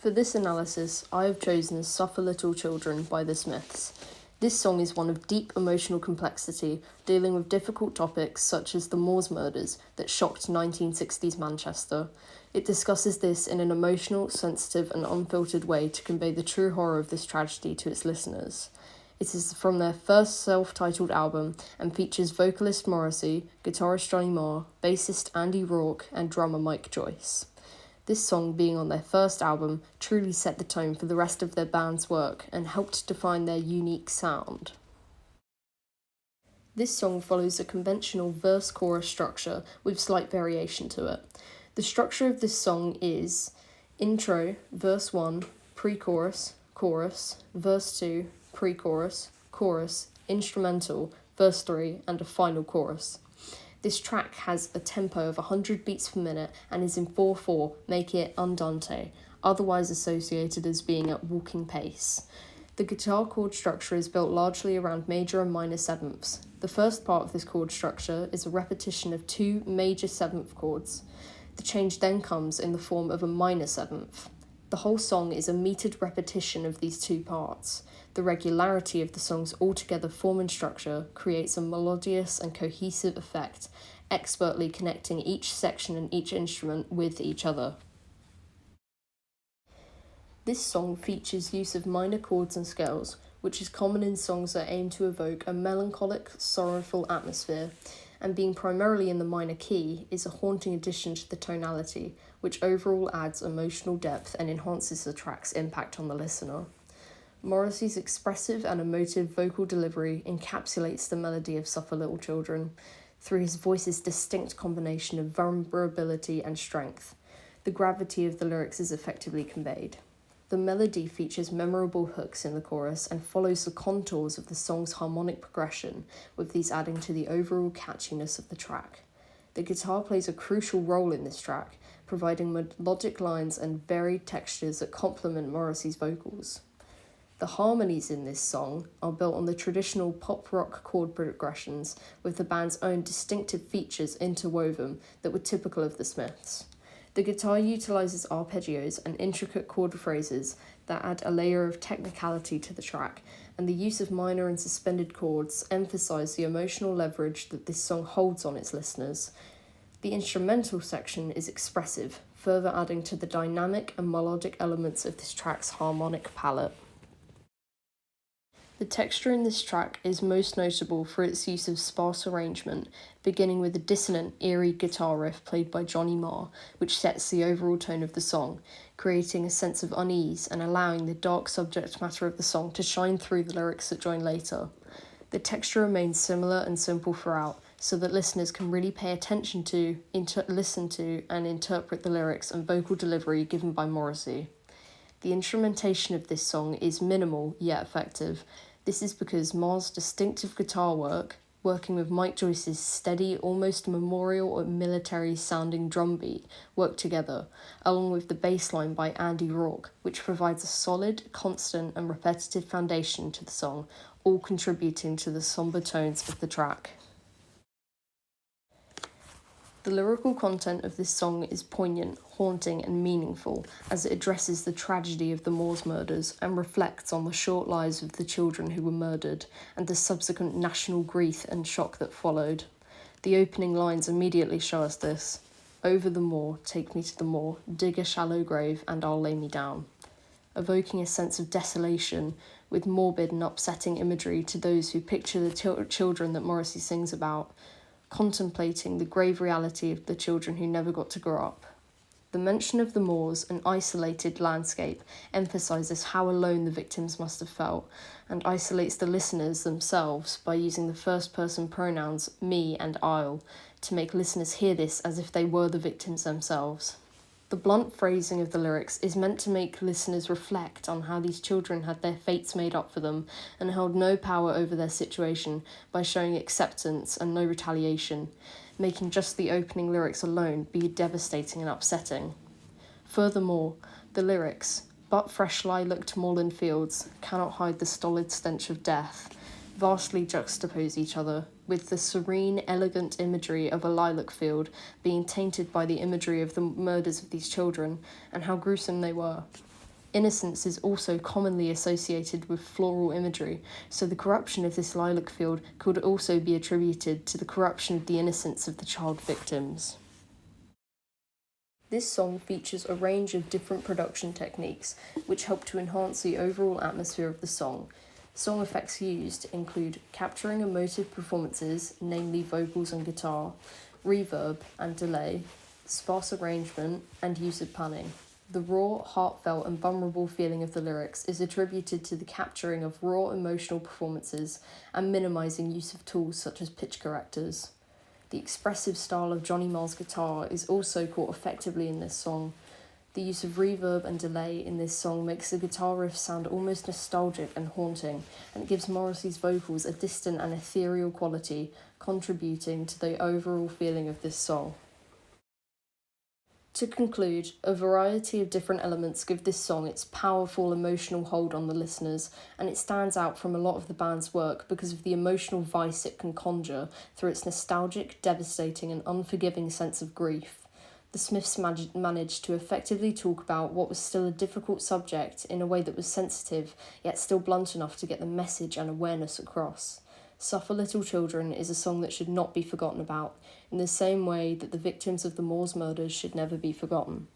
For this analysis, I have chosen Suffer Little Children by The Smiths. This song is one of deep emotional complexity, dealing with difficult topics such as the Moors murders that shocked 1960s Manchester. It discusses this in an emotional, sensitive, and unfiltered way to convey the true horror of this tragedy to its listeners. It is from their first self-titled album and features vocalist Morrissey, guitarist Johnny Marr, bassist Andy Rourke, and drummer Mike Joyce. This song, being on their first album, truly set the tone for the rest of their band's work and helped define their unique sound. This song follows a conventional verse-chorus structure with slight variation to it. The structure of this song is intro, verse 1, pre-chorus, chorus, verse 2, pre-chorus, chorus, instrumental, verse 3, and a final chorus. This track has a tempo of 100 beats per minute and is in 4/4, making it andante, otherwise associated as being at walking pace. The guitar chord structure is built largely around major and minor sevenths. The first part of this chord structure is a repetition of 2 major seventh chords. The change then comes in the form of a minor seventh. The whole song is a metered repetition of these 2 parts. The regularity of the song's altogether form and structure creates a melodious and cohesive effect, expertly connecting each section and each instrument with each other. This song features use of minor chords and scales, which is common in songs that aim to evoke a melancholic, sorrowful atmosphere, and being primarily in the minor key is a haunting addition to the tonality, which overall adds emotional depth and enhances the track's impact on the listener. Morrissey's expressive and emotive vocal delivery encapsulates the melody of Suffer Little Children through his voice's distinct combination of vulnerability and strength. The gravity of the lyrics is effectively conveyed. The melody features memorable hooks in the chorus and follows the contours of the song's harmonic progression, with these adding to the overall catchiness of the track. The guitar plays a crucial role in this track, providing melodic lines and varied textures that complement Morrissey's vocals. The harmonies in this song are built on the traditional pop-rock chord progressions, with the band's own distinctive features interwoven that were typical of the Smiths. The guitar utilises arpeggios and intricate chord phrases that add a layer of technicality to the track, and the use of minor and suspended chords emphasise the emotional leverage that this song holds on its listeners. The instrumental section is expressive, further adding to the dynamic and melodic elements of this track's harmonic palette. The texture in this track is most notable for its use of sparse arrangement, beginning with a dissonant, eerie guitar riff played by Johnny Marr, which sets the overall tone of the song, creating a sense of unease and allowing the dark subject matter of the song to shine through the lyrics that join later. The texture remains similar and simple throughout, so that listeners can really pay attention to, listen to, and interpret the lyrics and vocal delivery given by Morrissey. The instrumentation of this song is minimal yet effective. This is because Marr's distinctive guitar work, working with Mike Joyce's steady, almost memorial or military-sounding drum beat, work together, along with the bass line by Andy Rourke, which provides a solid, constant, and repetitive foundation to the song, all contributing to the somber tones of the track. The lyrical content of this song is poignant, haunting, and meaningful as it addresses the tragedy of the Moors murders and reflects on the short lives of the children who were murdered and the subsequent national grief and shock that followed. The opening lines immediately show us this. Over the moor, take me to the moor, dig a shallow grave, and I'll lay me down. Evoking a sense of desolation with morbid and upsetting imagery to those who picture the children that Morrissey sings about, contemplating the grave reality of the children who never got to grow up. The mention of the moors, an isolated landscape, emphasises how alone the victims must have felt, and isolates the listeners themselves by using the first-person pronouns me and I'll to make listeners hear this as if they were the victims themselves. The blunt phrasing of the lyrics is meant to make listeners reflect on how these children had their fates made up for them and held no power over their situation by showing acceptance and no retaliation, making just the opening lyrics alone be devastating and upsetting. Furthermore, the lyrics, "But fresh lilac moorland fields cannot hide the stolid stench of death," vastly juxtapose each other, with the serene, elegant imagery of a lilac field being tainted by the imagery of the murders of these children and how gruesome they were. Innocence is also commonly associated with floral imagery, so the corruption of this lilac field could also be attributed to the corruption of the innocence of the child victims. This song features a range of different production techniques which help to enhance the overall atmosphere of the song. Song effects used include capturing emotive performances, namely vocals and guitar, reverb and delay, sparse arrangement, and use of panning. The raw, heartfelt, and vulnerable feeling of the lyrics is attributed to the capturing of raw emotional performances and minimising use of tools such as pitch correctors. The expressive style of Johnny Marr's guitar is also caught effectively in this song. The use of reverb and delay in this song makes the guitar riff sound almost nostalgic and haunting, and it gives Morrissey's vocals a distant and ethereal quality, contributing to the overall feeling of this song. To conclude, a variety of different elements give this song its powerful emotional hold on the listeners, and it stands out from a lot of the band's work because of the emotional vice it can conjure through its nostalgic, devastating, and unforgiving sense of grief. The Smiths managed to effectively talk about what was still a difficult subject in a way that was sensitive, yet still blunt enough to get the message and awareness across. Suffer Little Children is a song that should not be forgotten about, in the same way that the victims of the Moors murders should never be forgotten.